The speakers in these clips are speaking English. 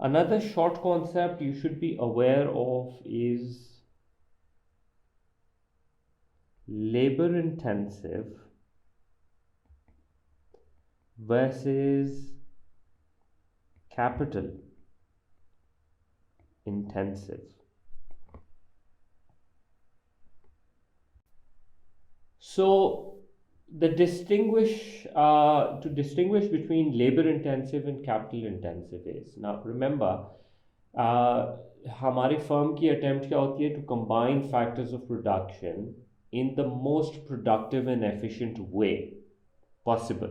Another short concept you should be aware of is labor intensive versus capital intensive. So to distinguish between labor intensive and capital intensive is, now remember, हमारी firm की attempt क्या होती है, to combine factors of production in the most productive and efficient way possible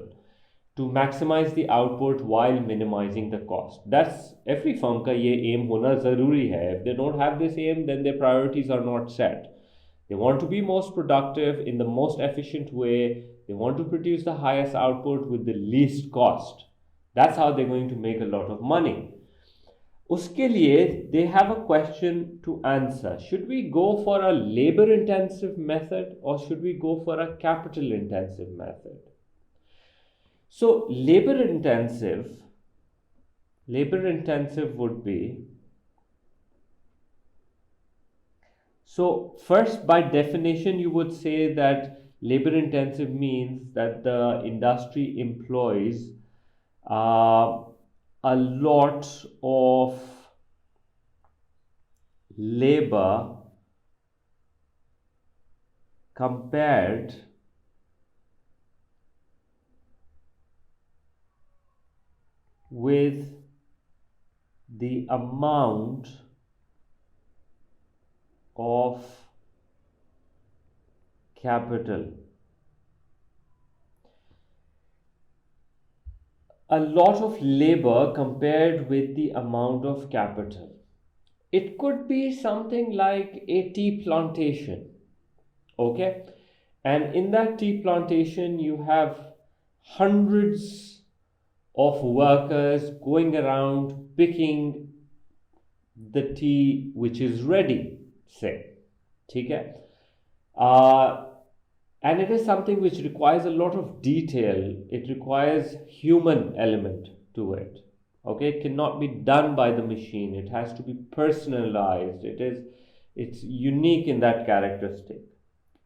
to maximize the output while minimizing the cost. That's every firm का ये aim होना ज़रूरी है. If they don't have this aim, then their priorities are not set. They want to be most productive in the most efficient way. They want to produce the highest output with the least cost. That's how they're going to make a lot of money. उसके लिए they have a question to answer. Should we go for a labor intensive method or should we go for a capital intensive method? So labor intensive would be, so first, by definition, you would say that labor intensive means that the industry employs a lot of labor compared with the amount of capital. A lot of labor compared with the amount of capital. It could be something like a tea plantation, okay? And in that tea plantation, you have hundreds of workers going around picking the tea which is ready, say, ठीक है? And it is something which requires a lot of detail. It requires human element to it. Okay, it cannot be done by the machine. It has to be personalized. It's unique in that characteristic.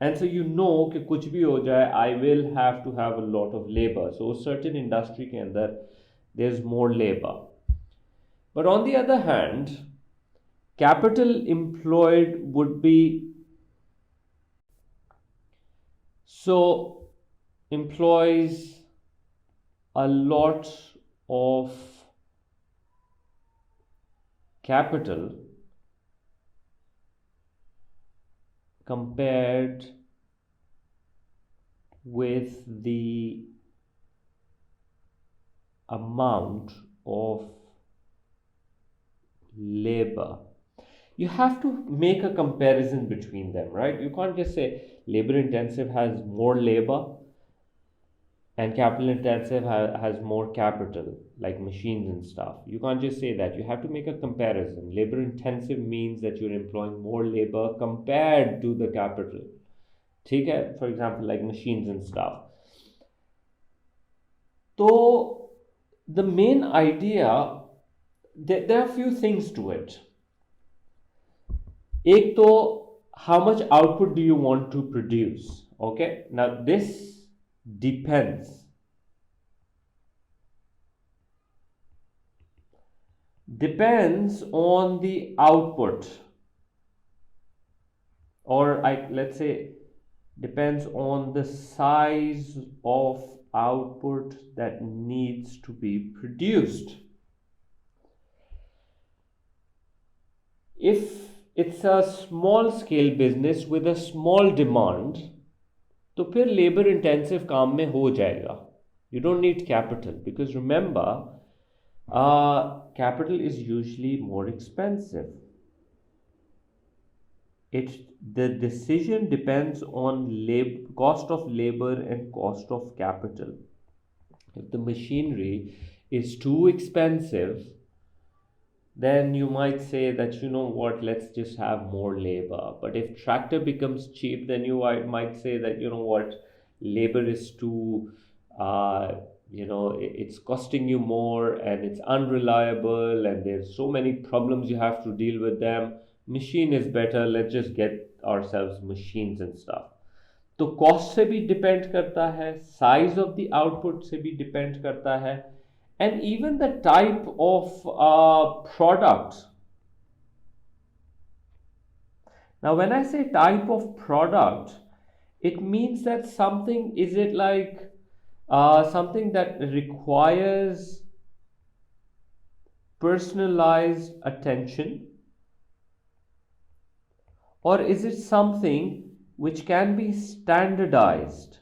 And so you know कि कुछ भी हो जाए, I will have to have a lot of labor. So a certain industry के अंदर there's more labor. But on the other hand, capital employed would be, so employs a lot of capital compared with the amount of labor. You have to make a comparison between them, right? You can't just say labor intensive has more labor and capital intensive has more capital, like machines and stuff. You can't just say that. You have to make a comparison. Labor intensive means that you're employing more labor compared to the capital. ठीक है? For example, like machines and stuff. So the main idea, there are a few things to it. एक तो, how much output do you want to produce? Okay, now this depends on the output, or let's say depends on the size of output that needs to be produced. If it's a small scale business with a small demand, तो फिर labor intensive काम में हो जाएगा. You don't need capital, because remember, capital is usually more expensive. The decision depends on cost of labor and cost of capital. If the machinery is too expensive, then you might say that, you know what, let's just have more labor. But if tractor becomes cheap, then you might say that, you know what, labor is too it's costing you more and it's unreliable and there's so many problems you have to deal with them. Machine is better, let's just get ourselves machines and stuff. तो cost से भी depend करता है, size of the output से भी depend करता है, and even the type of product. Now, when I say type of product, it means that something, is it like something that requires personalized attention, or is it something which can be standardized?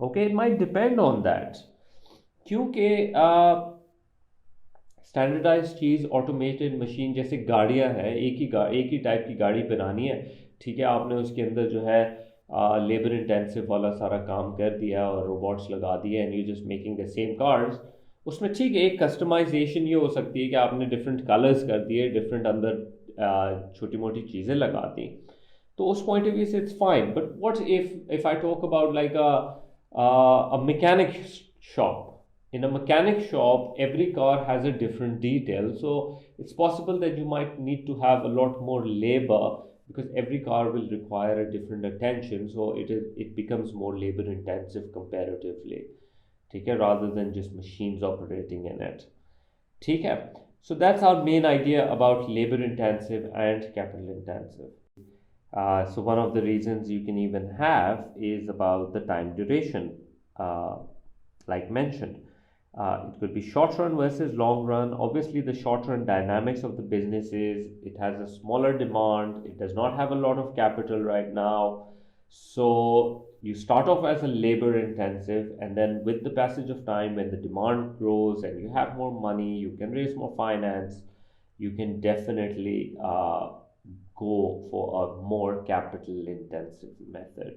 Okay, it might depend on that. क्योंकि standardise चीज़, automated machine, जैसे गाड़ियां हैं, एक ही type की गाड़ी बनानी है, ठीक है, आपने उसके अंदर जो है लेबर इंटेंसिव वाला सारा काम कर दिया और रोबोट्स लगा दिए and you just making the same cars. उसमें ठीक है, एक कस्टमाइजेशन ये हो सकती है कि आपने डिफरेंट कलर्स कर दिए, डिफरेंट अंदर छोटी मोटी चीज़ें लगा दी, तो उस पॉइंट ऑफ व्यू से it's fine. But what if I talk about like a mechanic shop. In a mechanic shop, every car has a different detail, so it's possible that you might need to have a lot more labor because every car will require a different attention, so it becomes more labor intensive comparatively, ठीक है, rather than just machines operating in it, ठीक है. So that's our main idea about labor intensive and capital intensive. So one of the reasons you can even have is about the time duration, like mentioned. It could be short run versus long run. Obviously, the short run dynamics of the business is it has a smaller demand. It does not have a lot of capital right now. So you start off as a labor intensive, and then with the passage of time, when the demand grows and you have more money, you can raise more finance, you can definitely go for a more capital intensive method.